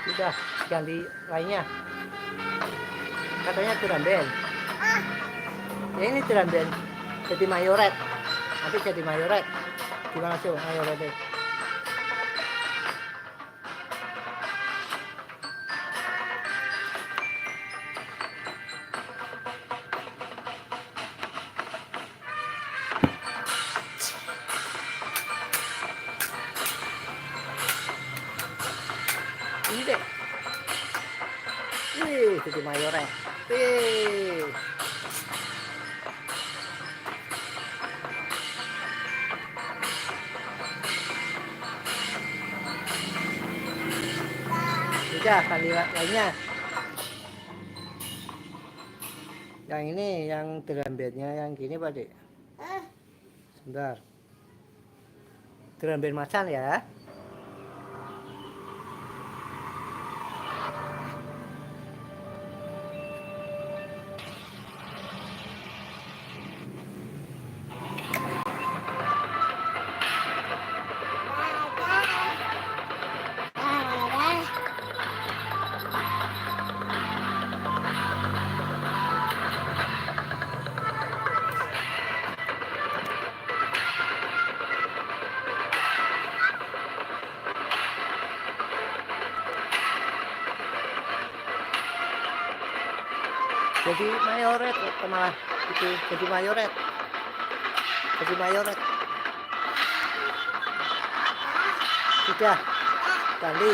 Sudah, ganti lainnya. Katanya drum band. Ya ini drum band. Jadi mayoret. Nanti jadi mayoret. Gimana sih mayoretnya? Ini deh. Jadi mayoret. Sudah, kali lainnya. Yang ini, yang drum bandnya yang gini Pak Dik. Sebentar. Drum band macan ya. Jadi mayoret malah itu jadi mayoret sudah kali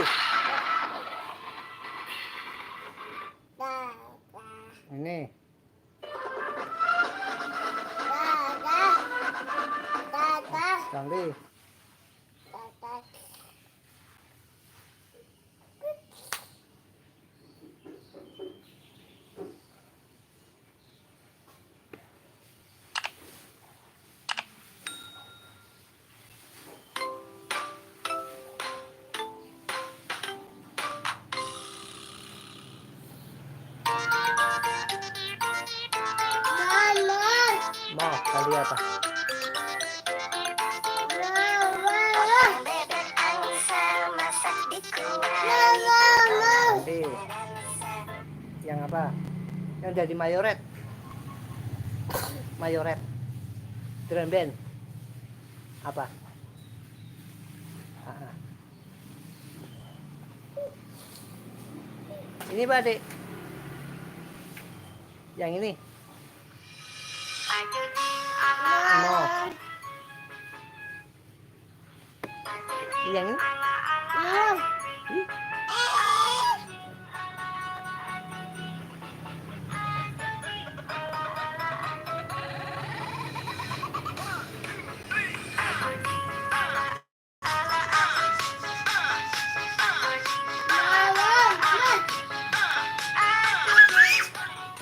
ini kali mau kali apa nanti yang apa yang jadi mayoret drum band apa ini Pak Dik yang ini no yang ini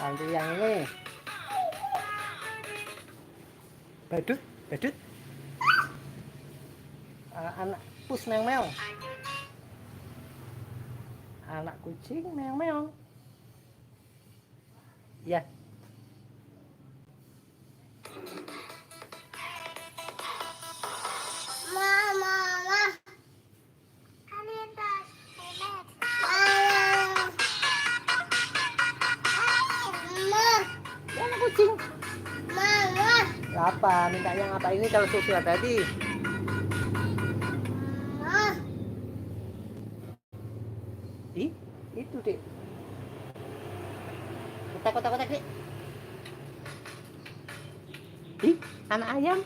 nanti yang ini badut anak pus meong anak kucing meong ya kucing apa minta yang apa ini kalau susu tadi itu Dek kotak Dek anak ayam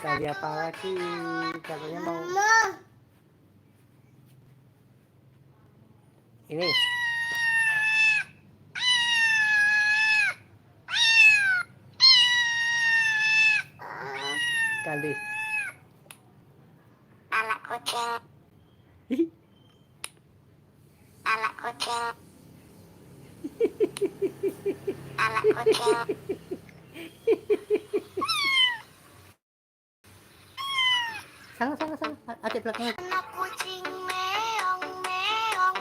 tadi apa lagi katanya mau ini kali kucing, anak kucing, anak kucing. Sana, adik belakangnya. Anak kucing meong meong,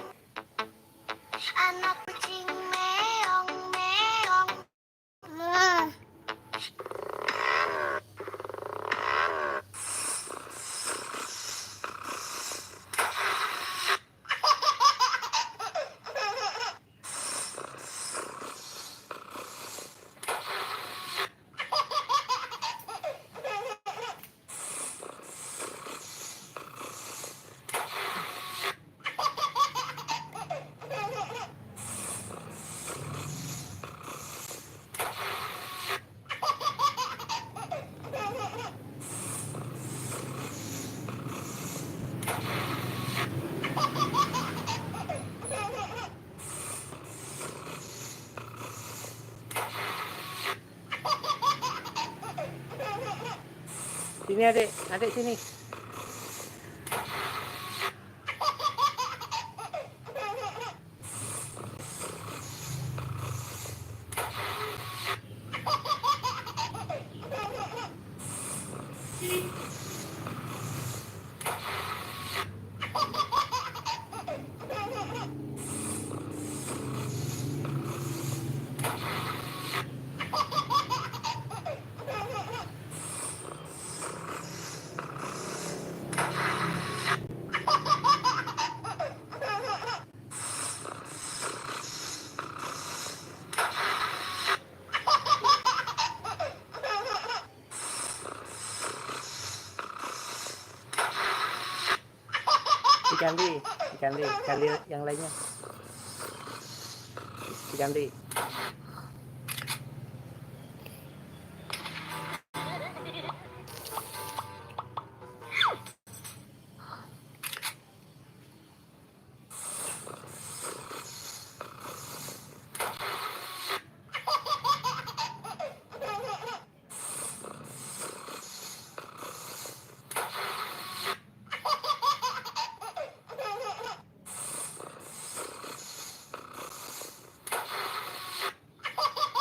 anak kucing meong meong. Sini adik sini. Diganti yang lainnya. Diganti.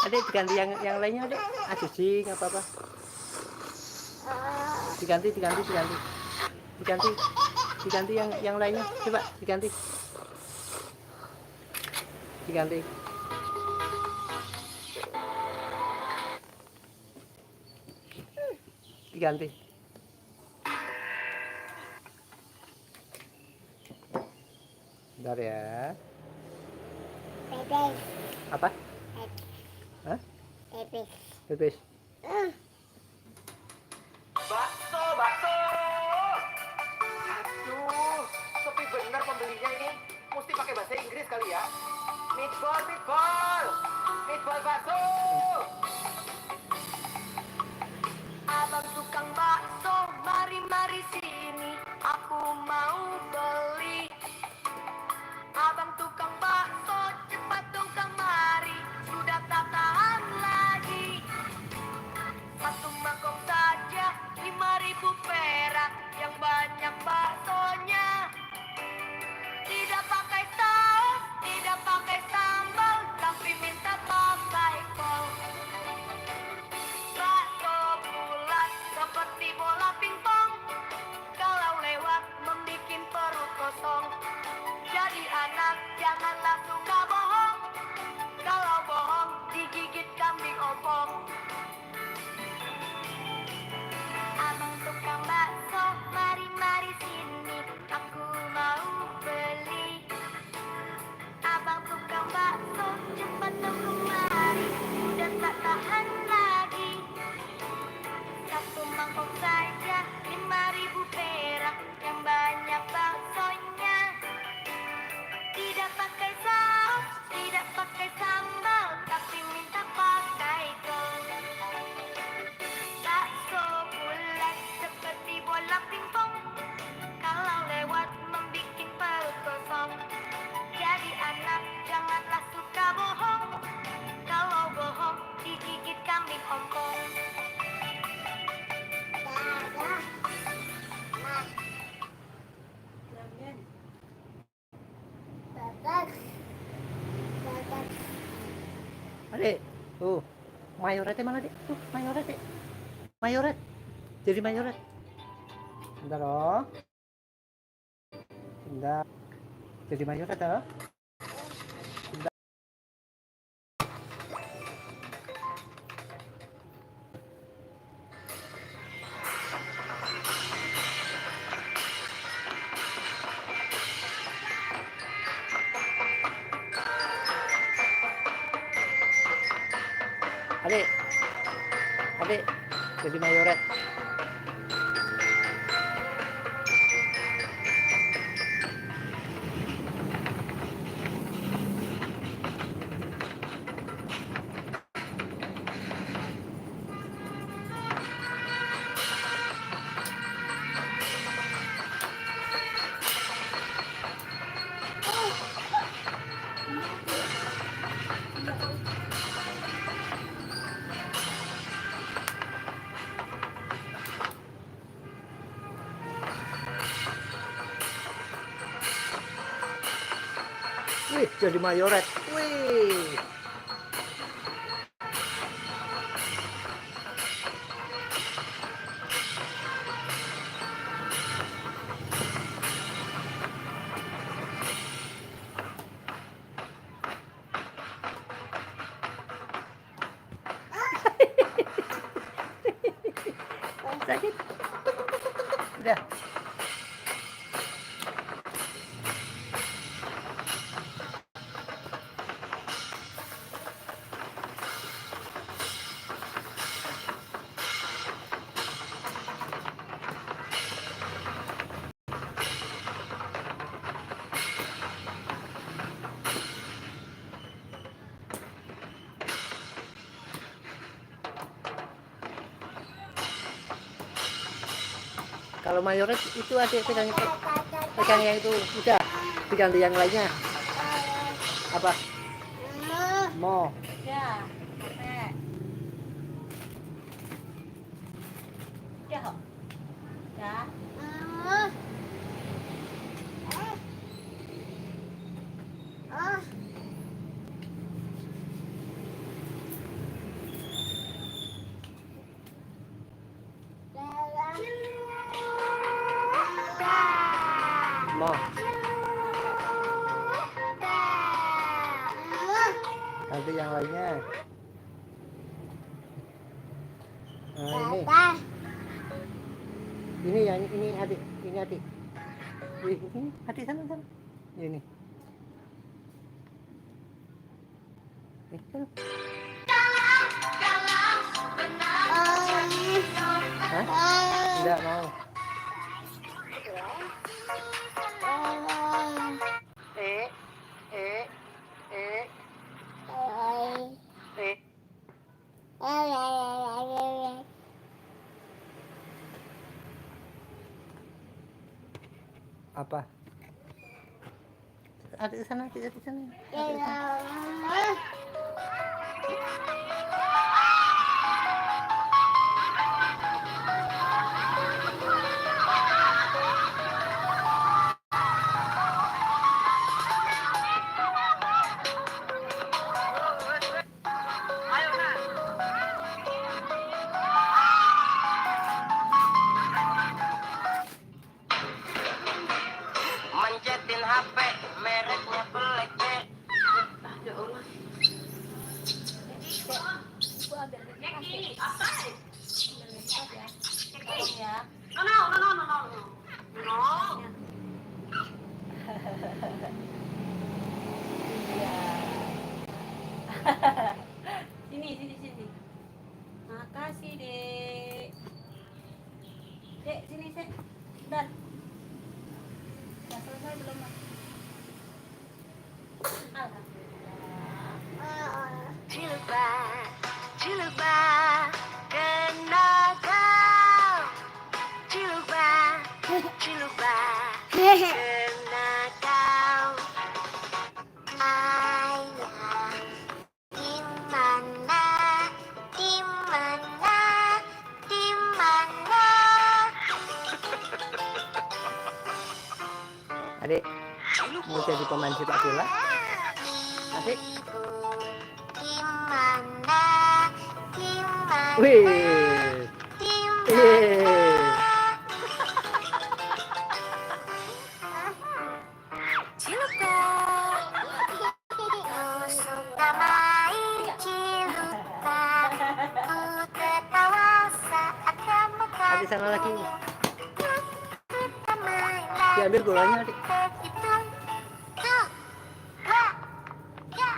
Adik diganti yang lainnya adik. Cuci nggak apa-apa. Diganti yang lainnya. Coba diganti. Bentar ya. Bebek. Apa? Hah? Bebek. Bakso. Aduh, sepi bener pembelinya ini. Mesti pakai bahasa Inggris kali ya. Meatball bakso. Abang tukang bakso, mari sini, aku mau beli. Abang tukang bakso, cepat dong kemari, sudah tak tahan lagi. Satu mangkok saja, 5.000 perak, yang banyak baksonya. Tidak pakai saus, tidak pakai sambal, tapi minta pakai kol. Bakso bulat seperti bola pingpong, kalau lewat membikin perut kosong. Jadi anak janganlah suka bohong, kalau bohong digigit kambing opong. Abang tukang bakso, mari sini, aku mau beli. Abang tukang bakso, cepat dong kemari, udah tak tahan lagi. Satu mangkok saja, 5.000 perak, yang banyak baksonya. Tidak pakai saus, tidak pakai sambal, tapi minta pakai kol. Bakso bulat seperti bola pingpong, kalau lewat membikin perut kosong. Jadi anak janganlah suka bohong, kalau bohong digigit kambing ompong. Mayoretnya mana, Dik? Mayoret, Dik. Mayoret. Jadi mayoret. Bentar, oh. Bentar. Jadi mayoret, oh. Bentar. Adik. Adik. Jadi mayoret. Wih, jadi mayoret. Wih. Sakit. Udah. Kalau mayoret itu adik pegang yang itu, udah diganti yang lainnya. Apa? Mau? Ya, capek. Ya, kok. Ya. Mau? Ganti yang lainnya. Nah, ini yang ini adik, ini adik. Ini adik sana. Ini. Hah? Enggak mau. Apa? Adik sana. Mancetin HP mereknya BlackBerry. Ya Allah. Ibu agak dekat. Apa? Ya. Tolong ya. No. Iya. Sini. Makasih, Dek. Dek, sini, Dek. Bentar. Udah selesai belum, Mas? Alhamdulillah. Ciluba, kena kau. Ciluba, kena kau. Ayah, di mana? Adik, mau jadi pemain sepak bola? Adik? Di mana? Wih. di Yeay. Ciluka, kau suka main ciluka. Ku tertawa saat kamu Adik sana lagi. kita main Diambil bolanya, Adik. berhitung. 1, 2, 3. Kakak. Ya.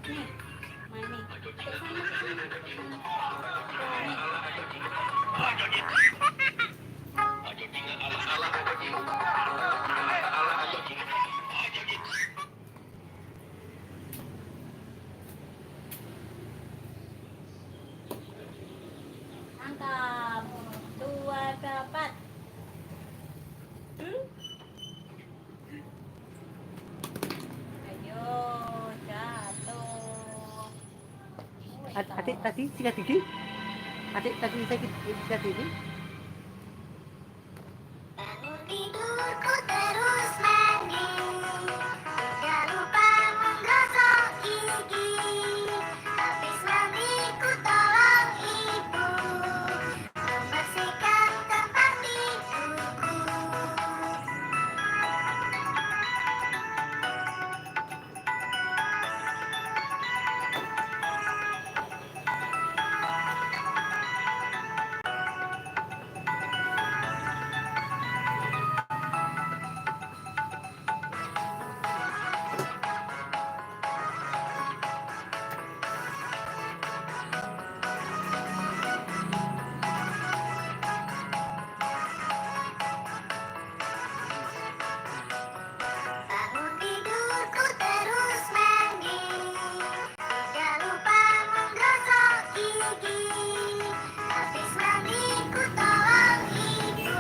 Nih, main nih. Ke sana, ke sana, ke sana. Angkat. 2, 4. Ayo, jatuh. Adik tadi sikat gigi. Adik tadi sikat gigi. Bangun tidurku terus mandi, tidak lupa menggosok gigi. Habis mandi ku tolong ibu membersihkan tempat tidurku. Bangun tidurku terus mandi, tidak lupa menggosok gigi. Habis mandi ku tolong ibu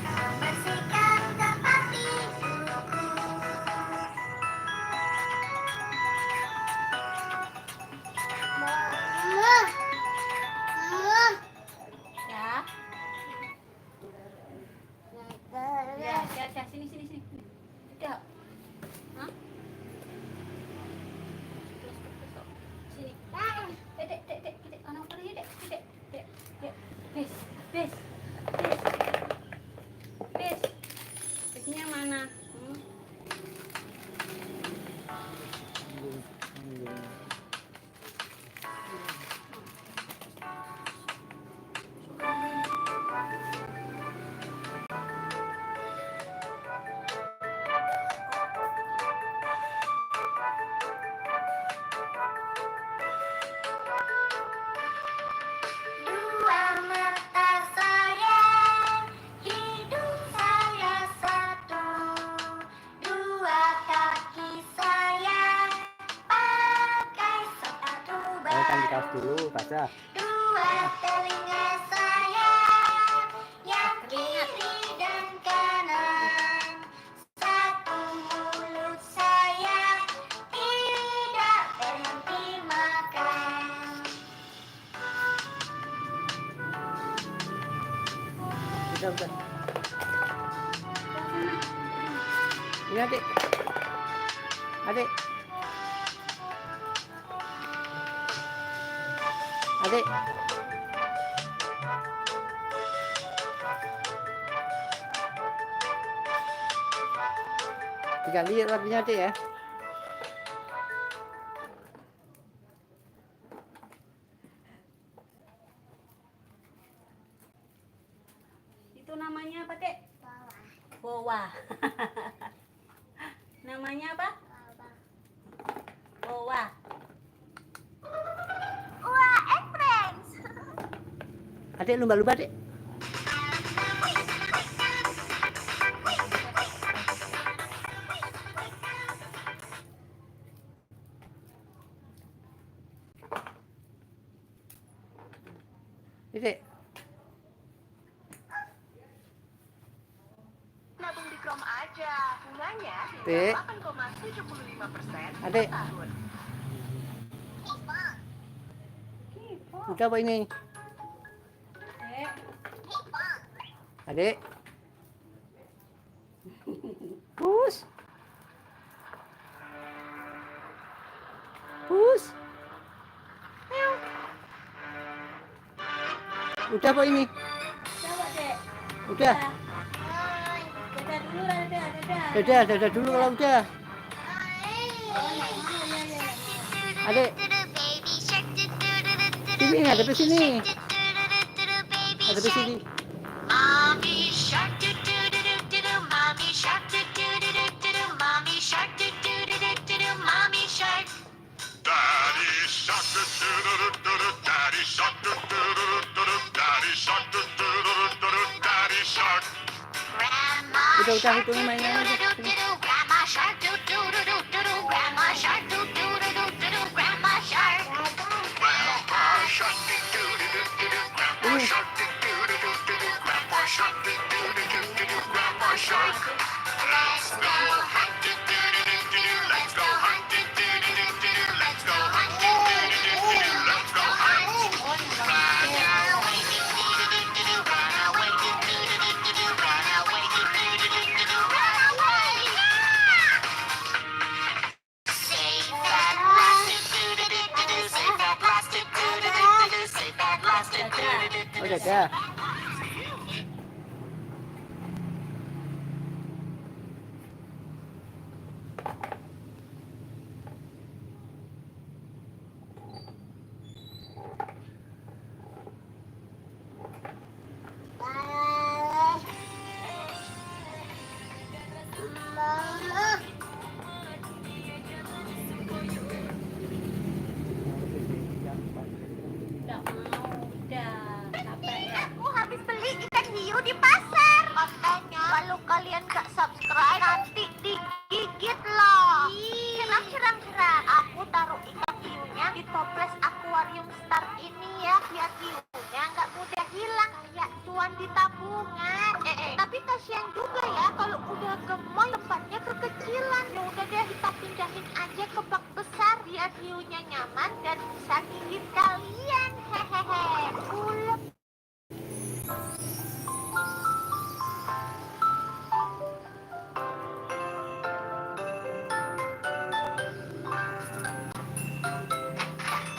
membersihkan tempat tidurku. Ya. Ya, ya, sini, sini, sini. Ya. Hah? Sini. Dek, dek, dek, dek, anak pergi, dek, dek, dek, dek. Bis, bis, bis. Bis. Bisnya mana? Dua mata sayang, hidung saya satu. Dua kaki sayang, pakai sepatu Kan di baru. kaos dulu, baca. Dua telinga sayang, yang kiri dan kanan. Satu mulut sayang, tidak berhenti makan. Udah. Ini adik. Adik. Adik. Tinggal lihat lagunya adik ya. Itu namanya apa, Dek? Boa. Namanya apa? Boa. Wah, friends. Adik lumba-lumba, Adik. Dedek. Nabung di Krom aja, bunganya Dek. hingga 8,75% per Adek. tahun. Udah apa ini? Dek. Adik. Pus. Pus. Udah apa ini? Coba, Dek. Udah. Dadah dulu lah, dadah, dadah. Dadah dulu kalau udah. Adik, Baby shark, do do do do do do. sini, hadap ke sini. Do do do do, baby Hadap ke shark. sini. Mommy shark, do do do do do do. Mommy shark, do do do do do do. Mommy shark, do do do do do do. Mommy shark. Daddy shark, do do do do do. Daddy shark, do do do do do. Daddy shark, do do do do do. Daddy shark. Grandma Udah, shark, do hitungin do mainnya do aja. do do do. Grandma shark, do do do do do do. Grandma shark, do do do do do do. Grandma shark. Grandpa shark, do do do do do. Grandpa shark, do do do do do. Grandpa shark, do do do do do. Grandpa shark. Let's go hunt, do do do do do. Let's go hunt, do do do do do. Let's go hunt, do do do do do. Let's go hunt. Run away, do do do do do. Run away, do do do do do. Run away, do do do do do. Run away. Safe at last, do do do do do. Safe at last, do do do do do. Safe at last, do do do do do. Oh, dadah. Udah mau, udah. Capek ya. Aku habis beli ikan hiu di pasar. Makanya kalau kalian gak subscribe nanti digigit loh. Cerang. Aku taruh ikan hiunya di toples akuarium star ini ya, biar hiunya nggak mudah hilang kayak cuan di tabungan. Tapi kasihan juga ya kalau udah gemoy tempatnya kekecilan. Ya udah deh, kita pindahin aja ke bak besar biar hiunya nyaman dan bisa gigit kalian. Hehehe. Ulep.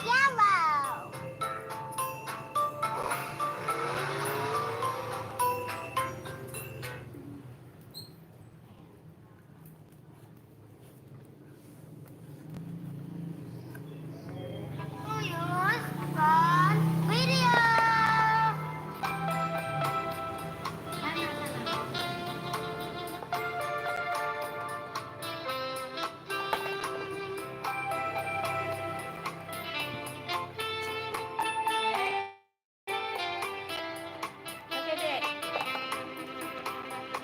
Yellow. Use on video. Oke, Dek.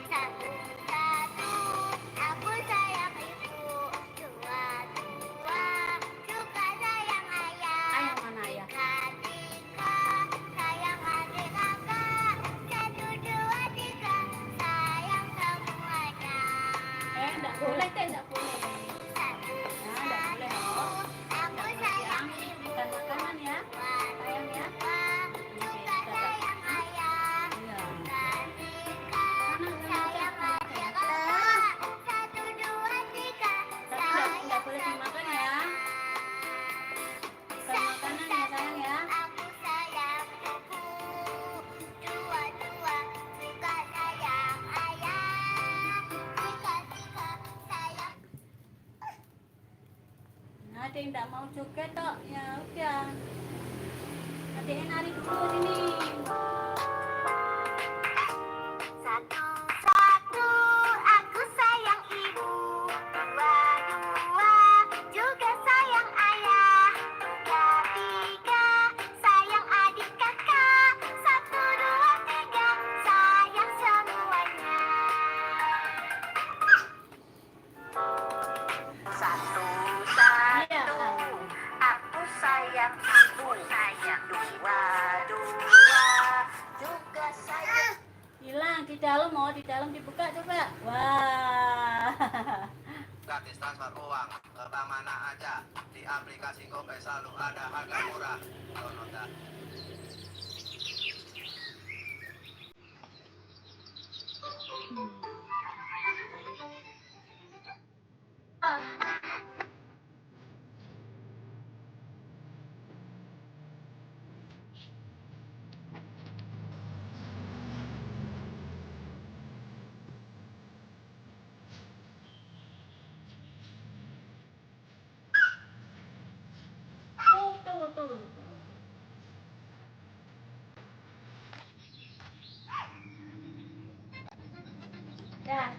Satu, aku sayang ibu. Dua, juga sayang ayah. Ayah mana ya? Tiga, sayang adik kakak. Satu, dua, tiga, sayang semuanya. Enggak boleh, Dek, enggak boleh. Satu, Nah, enggak boleh, oh. aku sayang ibu. Bukan makanan ya. Sayang ya. Juga sayang ayah. Iya. Sayang adik kakak. Satu, dua, tiga, Tapi enggak boleh dimakan ya. Bukan makanan ya, sayang ya. Aku sayang ibu. Dua, juga sayang ayah. Tiga, sayang. Nah, ada yang enggak mau joget tok. Ya udah. Adeknya nari dulu sini. Satu, aku sayang ibu. Dua, juga sayang ayah. Tiga, sayang adik kakak. Satu, dua, tiga, sayang semuanya. Satu, Iya. aku sayang ibu. Dua, gratis transfer uang ke bank mana aja. Di aplikasi GoPay selalu ada harga murah. Download dah.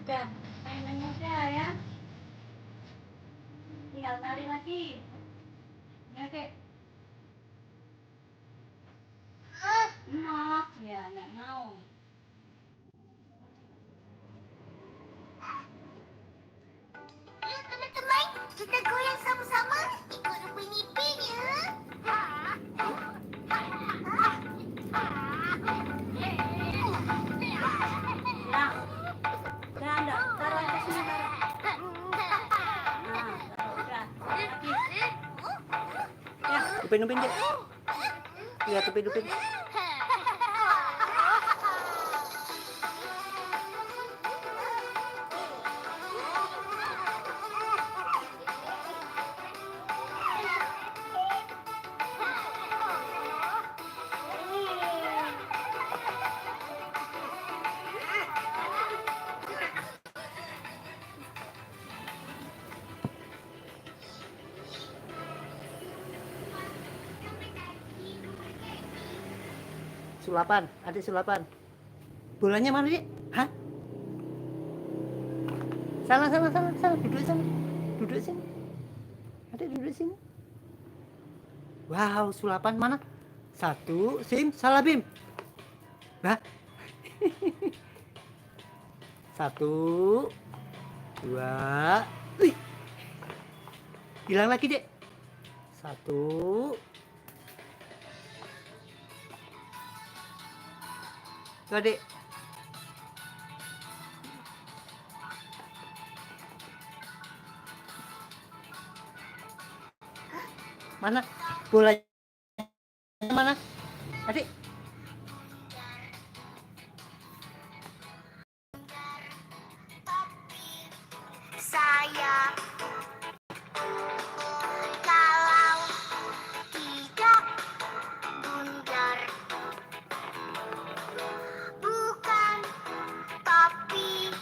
Dah, mainannya udah ya. Tinggal tarik lagi. Ya, Dek. Mau? Ya, nggak mau. Yuk teman-teman, kita goyang sama-sama. Ikut Upin Ipin ya. Ya. Dah, taruh atas sini, taruh. Nah, taruh, udah. Lagi. Ya. Upin Dek. Lihat Upin. Sulapan, adik sulapan. Bolanya mana, Dik? Hah? Sana. Duduk sini. Adik duduk sini. Wow, sulapan mana? Satu, sim, salah bim. Hah? Satu, dua, wih. Hilang lagi, Dek. Satu, tuh, Dek. Mana? Bolanya mana? Adik. Saya kalau tidak bundar, bukan, tapi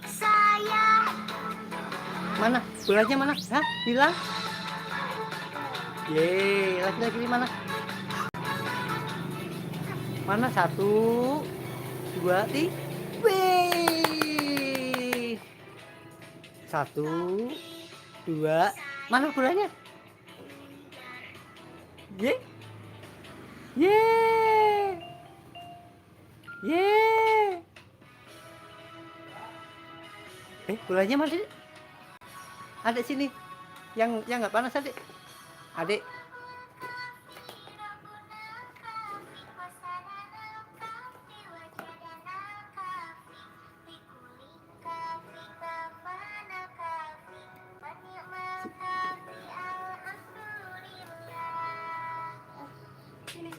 saya. Mana? Bolanya mana? Hah? Hilang? Yeay, laki-laki mana? Mana? Satu, dua, tiga. Wih. Satu, dua. Mana bolanya? Ye. Bolanya mana, Dek? Ada sini. Yang nggak panas, Adik. Adik. Sini.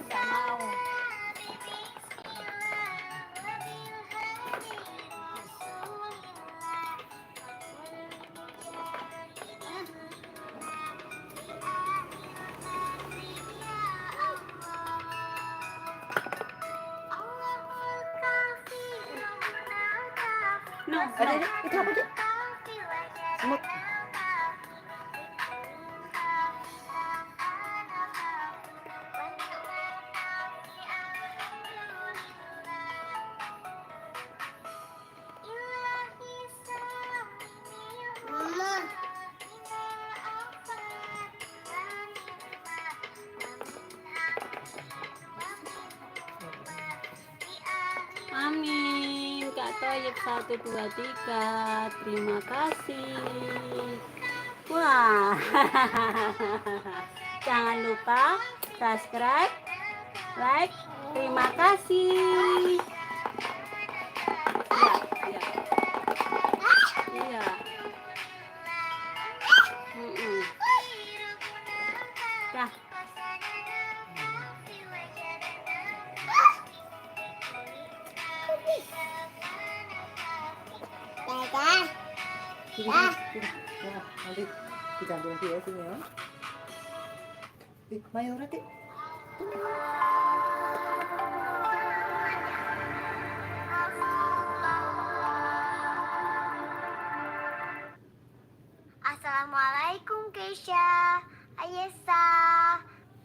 Nggak mau. No, Itu apa, Dek? Semut. Toyib 123. Terima kasih. Wah. Jangan lupa subscribe, like. Terima kasih. Iya, iya. Iya. Dah. Nanti digantung dia sini ya. Mayo nanti. Assalamualaikum Keisha, Ayesa.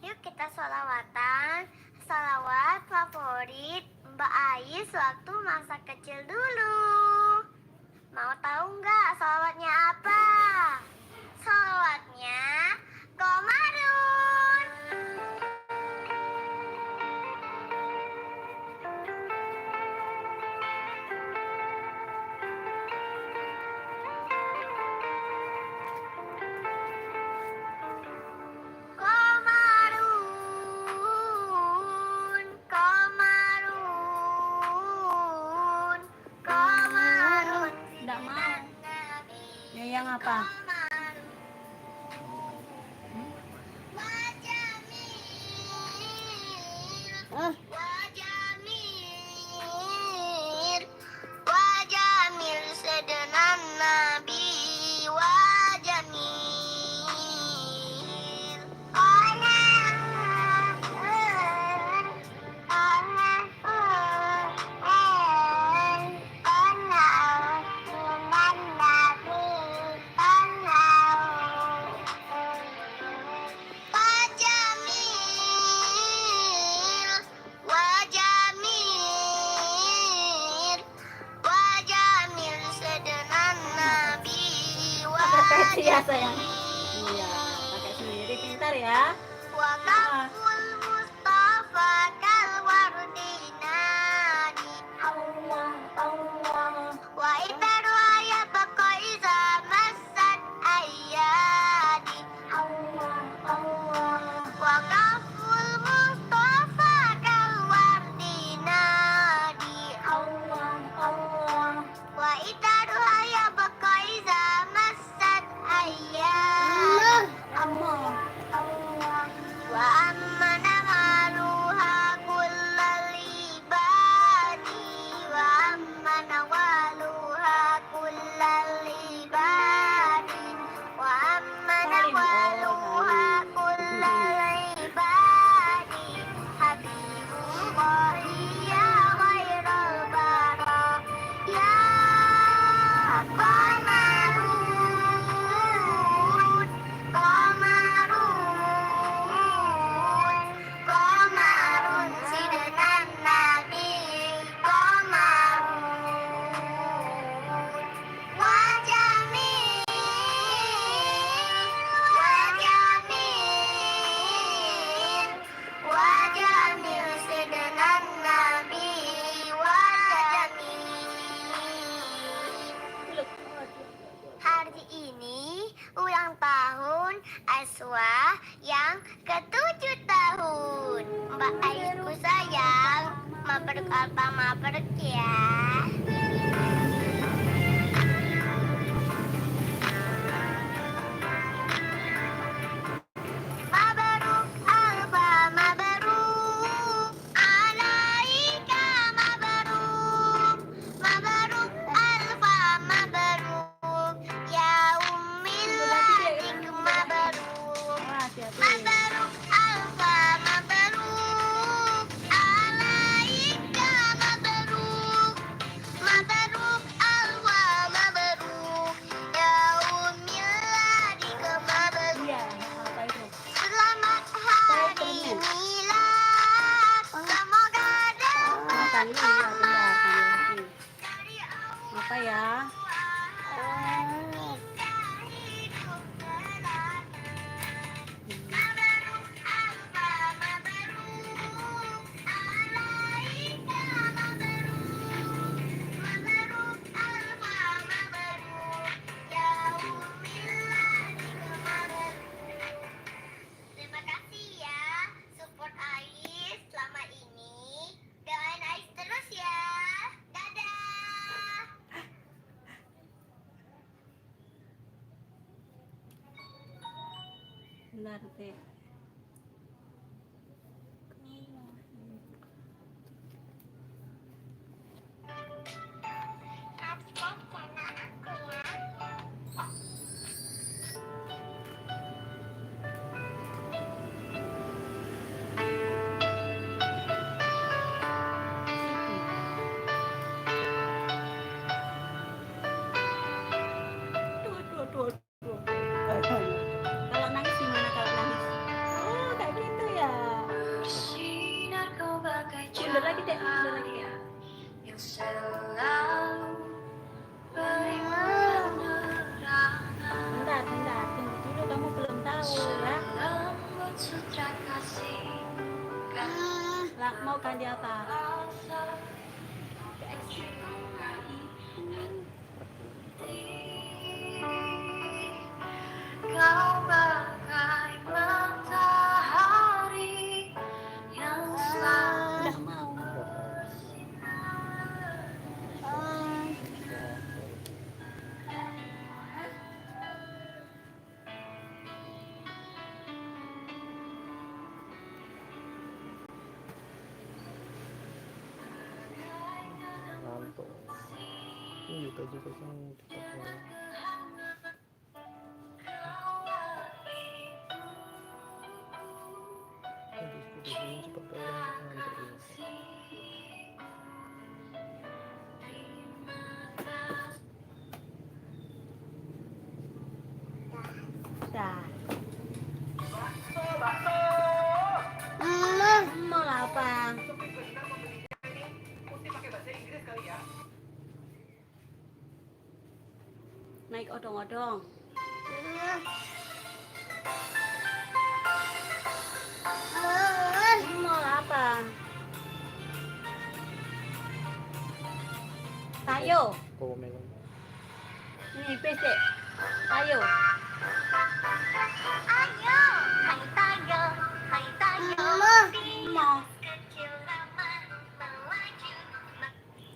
Yuk kita sholawatan. Sholawat favorit Mbak Ais waktu masa kecil dulu. Mau tahu nggak sholawatnya apa? Sholawatnya Komarun. Komarun, Komarun, Komarun. Enggak mau. Ya yang apa? Wajamil, wajamil sedenan Nabi, wajamil. Wajamil, wajamil sedenan Nabi, Pakai ya sayang. wajamil. Iya, pakai sendiri pintar ya. Wakaful Mustafa kalwardinani, Allah, Allah. wa itaru ayat baqaiza masad ayadi. Allah, Allah. Wakaful Mustafa kalwardinani, Allah, Allah. wa itaru ayat baqaiza masad ayadi. Allah, Allah. Wa ammana maluha kullal ibadi, wa ammana waluha kullal ibadi, wa ammana waluha kullal ibadi, Habibullahi ya khairal bara, ya Qamarun, Qamarun, Qamarun sidenan Nabi, Qamarun. Wajamil, wajamil, wajamil sedenan Nabi, wajamil. Hari ini ulang tahun Aswa yang ke-7 tahun. Mbak Aisku sayang, mabruk alpa mabruk ya. Mabruk alfa mabruk, alaika mabruk, mabruk alfa mabruk, ya ummil atik mabruk, Hati-hati. mabruk alfa mabruk, alaika mabruk, mabruk alfa mabruk, ya ummil atik mabruk. Iya, apa itu? Selamat hari milad, semoga Makan dapat ini ya, bentar. Sambil lagi. dari Allah. Apa ya? Kita hidup tenang. Mabruk alfa mabruk, alaika mabruk, mabruk Sebentar, Dek. Tuh. Kalau nangis gimana kalau nangis? Oh, kayak gitu ya. Bersinar kau bagai Mundur lagi, Dek. Mundur lagi. cahaya yang selalu beri penerangan. Bentar. Tunggu dulu, kamu belum tahu ya. Selembut sutra kasih kan Lah, mau ganti apa? rasa kau bagai matahari yang selalu Udah mau. ngantuk. Ini juga sing tetep. Ini seperti orang ngantuk. Dah. Bakso. Mau apa? Sepi bener pembelinya ini. Mesti pakai bahasa Inggris kali ya. Naik odong-odong. Mau apa? Tayo. Komen. Ini bis, Dek. Ayo. Ayo, hai tayo, Mau. kecil lama melaju. Kau kembali.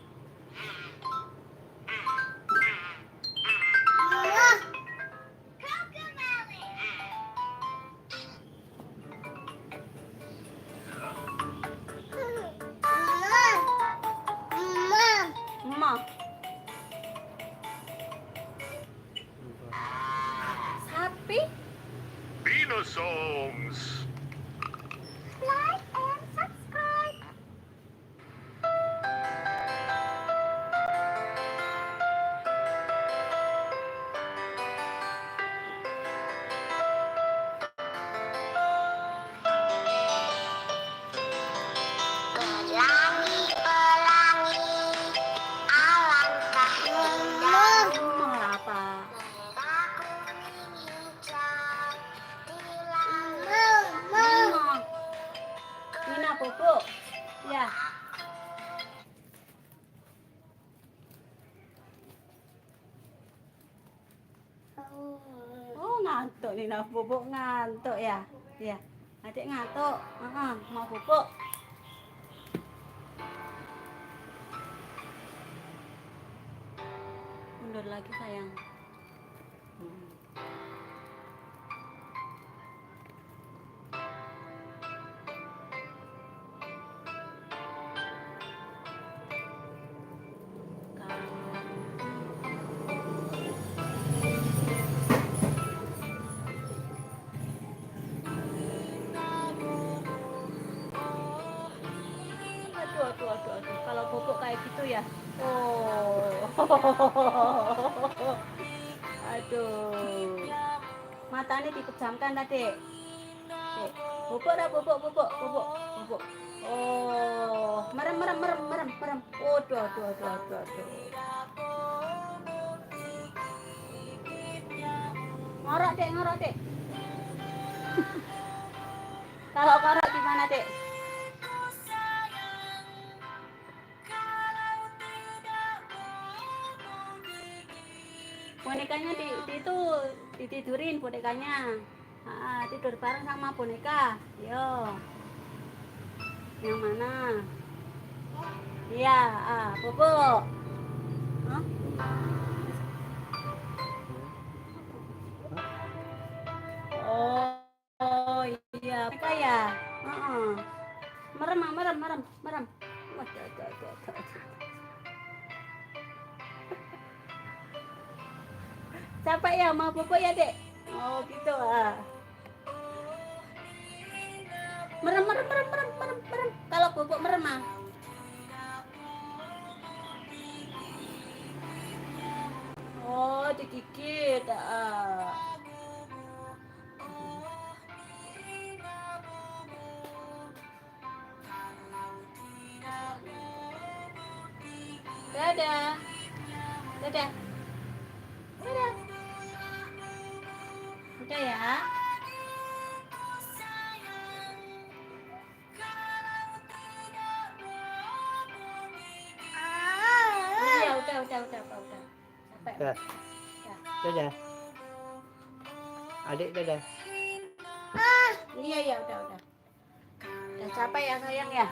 Mau. Sapi. Pino songs. Like and subscribe. Pelangi, alangkah indah. Mau apa? Merah kuning hijau di langit. Mau. Mina bobo. Ya. Oh, ngantuk Nina bubuk ngantuk ya. Ya. Adik ngantuk. Mau bubuk. Mundur lagi sayang. Aduh. Kalau bubuk kayak gitu ya. Oh. Aduh. Matanya dipejamkan tadi. Bubuk dah, bubuk. Oh, merem. Aduh. Ngorok, Dek. Kalau ngorok gimana, Dek? Bonekanya itu ditidurin bonekanya. Tidur bareng sama boneka. Yo. Yang mana? Iya, bobo. Hah? Oh. merem. Waduh. Capek ya mau bobo ya dek? Oh gitu ah. Merem. Kalau bobo merem ah. Oh digigit ah. Dadah. Udah ya. Iya, udah. Sampai. Dah. Dadah. Adik dadah. Iya, udah. Udah capek ya sayang ya.